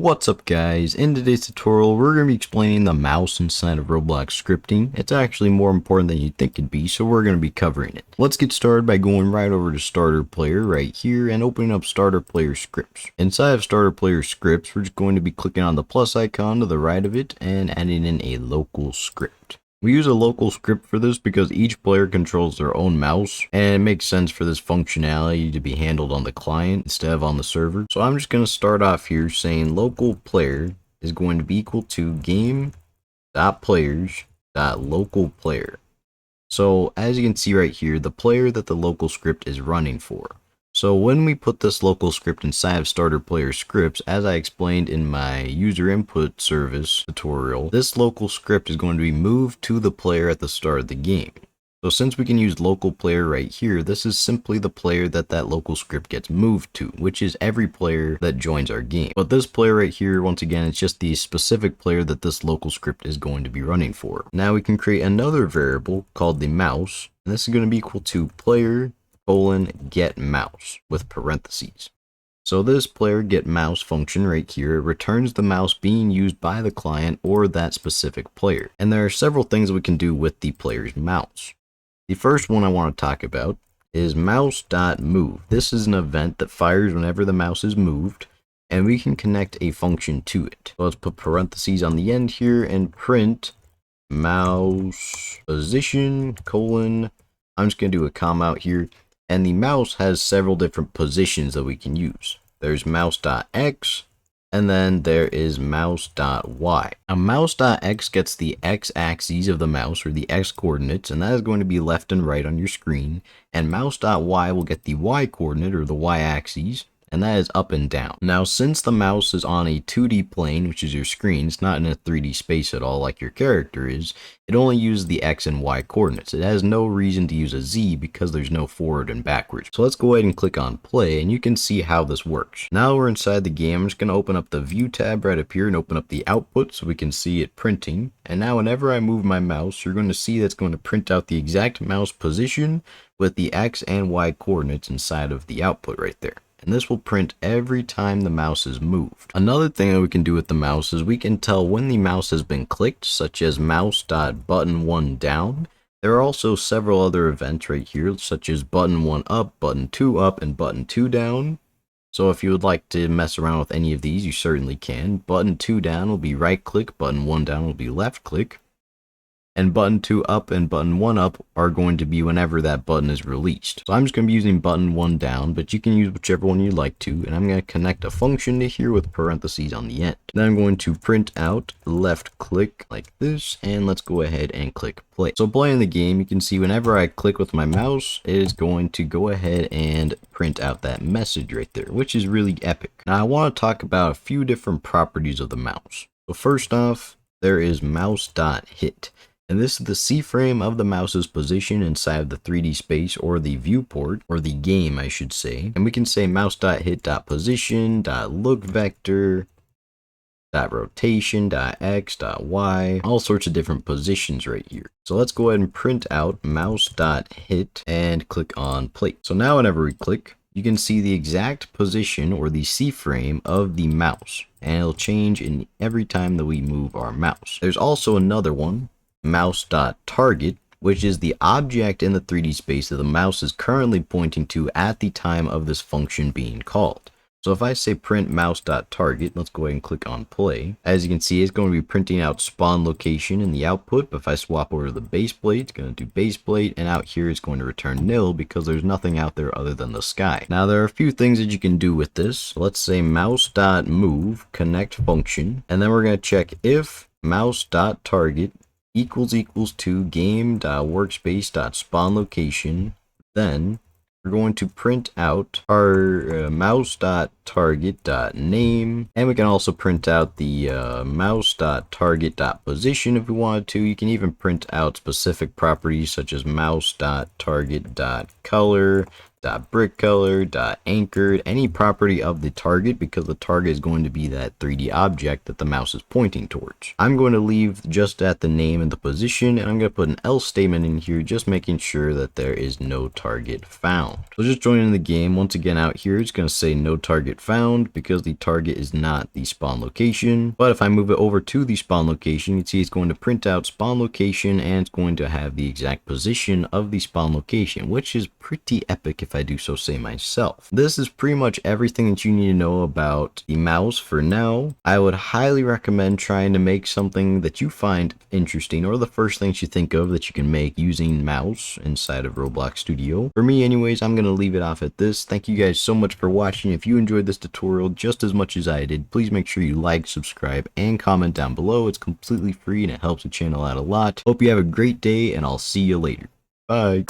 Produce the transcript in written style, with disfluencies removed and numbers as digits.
What's up guys, in today's tutorial we're going to be explaining the mouse inside of Roblox scripting. It's actually more important than you'd think it'd be, so we're going to be covering it. Let's get started by going right over to starter player right here and opening up starter player scripts. Inside of starter player scripts, we're just going to be clicking on the plus icon to the right of it and adding in a local script. We use a local script for this because each player controls their own mouse, and it makes sense for this functionality to be handled on the client instead of on the server. So I'm just going to start off here saying local player is going to be equal to game.players.local player. So as you can see right here, the player that the local script is running for. So when we put this local script inside of starter player scripts, as I explained in my user input service tutorial, this local script is going to be moved to the player at the start of the game. So since we can use local player right here, this is simply the player that local script gets moved to, which is every player that joins our game. But this player right here, once again, it's just the specific player that this local script is going to be running for. Now we can create another variable called the mouse, and this is going to be equal to player get mouse with parentheses. So this player get mouse function right here returns the mouse being used by the client or that specific player. And there are several things we can do with the player's mouse. The first one I want to talk about is mouse.move. This is an event that fires whenever the mouse is moved, and we can connect a function to it. So let's put parentheses on the end here and print mouse position : I'm just going to do a comma out here. And the mouse has several different positions that we can use. There's mouse.x, and then there is mouse.y. Now mouse.x gets the x-axis of the mouse, or the x coordinates, and that is going to be left and right on your screen. And mouse.y will get the y coordinate, or the y-axis, and that is up and down. Now since the mouse is on a 2D plane, which is your screen, it's not in a 3D space at all like your character is, it only uses the x and y coordinates. It has no reason to use a z because there's no forward and backwards. So let's go ahead and click on play and you can see how this works. Now we're inside the game. I'm just going to open up the view tab right up here and open up the output so we can see it printing. And now whenever I move my mouse, you're going to see that's going to print out the exact mouse position with the x and y coordinates inside of the output right there. And this will print every time the mouse is moved. Another thing that we can do with the mouse is we can tell when the mouse has been clicked, such as mouse.button1 down. There are also several other events right here, such as button 1 up, button 2 up, and button 2 down. So if you would like to mess around with any of these, you certainly can. Button 2 down will be right click, button 1 down will be left click. And button 2 up and button 1 up are going to be whenever that button is released. So I'm just going to be using button 1 down, but you can use whichever one you like to. And I'm going to connect a function to here with parentheses on the end. Then I'm going to print out left click like this, and let's go ahead and click play. So playing the game, you can see whenever I click with my mouse, it is going to go ahead and print out that message right there, which is really epic. Now I want to talk about a few different properties of the mouse. So first off, there is mouse.hit. And this is the C-frame of the mouse's position inside of the 3D space, or the viewport, or the game I should say. And we can say mouse.hit.position, .look vector, .rotation, .x, .y, all sorts of different positions right here. So let's go ahead and print out mouse.hit and click on play. So now whenever we click, you can see the exact position or the C-frame of the mouse, and it'll change in every time that we move our mouse. There's also another one, mouse.target, which is the object in the 3D space that the mouse is currently pointing to at the time of this function being called. So if I say print mouse.target, let's go ahead and click on play. As you can see, it's going to be printing out spawn location in the output, but if I swap over to the base plate, it's going to do base plate, and out here it's going to return nil because there's nothing out there other than the sky. Now there are a few things that you can do with this. Let's say mouse.move connect function, and then we're going to check if mouse.target equals to game.workspace.spawn location. Then we're going to print out our mouse.target.name, and we can also print out the mouse.target.position if we wanted to. You can even print out specific properties such as mouse.target.color, brick color, anchored, any property of the target, because the target is going to be that 3D object that the mouse is pointing towards. I'm going to leave just at the name and the position, and I'm going to put an else statement in here, just making sure that there is no target found. So just joining the game, once again out here, it's going to say no target found because the target is not the spawn location. But if I move it over to the spawn location, you can see it's going to print out spawn location, and it's going to have the exact position of the spawn location, which is pretty epic if I do so say myself. This is pretty much everything that you need to know about the mouse for now. I would highly recommend trying to make something that you find interesting, or the first things you think of that you can make using mouse inside of Roblox Studio. For me anyways, I'm going to leave it off at this. Thank you guys so much for watching. If you enjoyed this tutorial just as much as I did, please make sure you like, subscribe, and comment down below. It's completely free and it helps the channel out a lot. Hope you have a great day, and I'll see you later. Bye.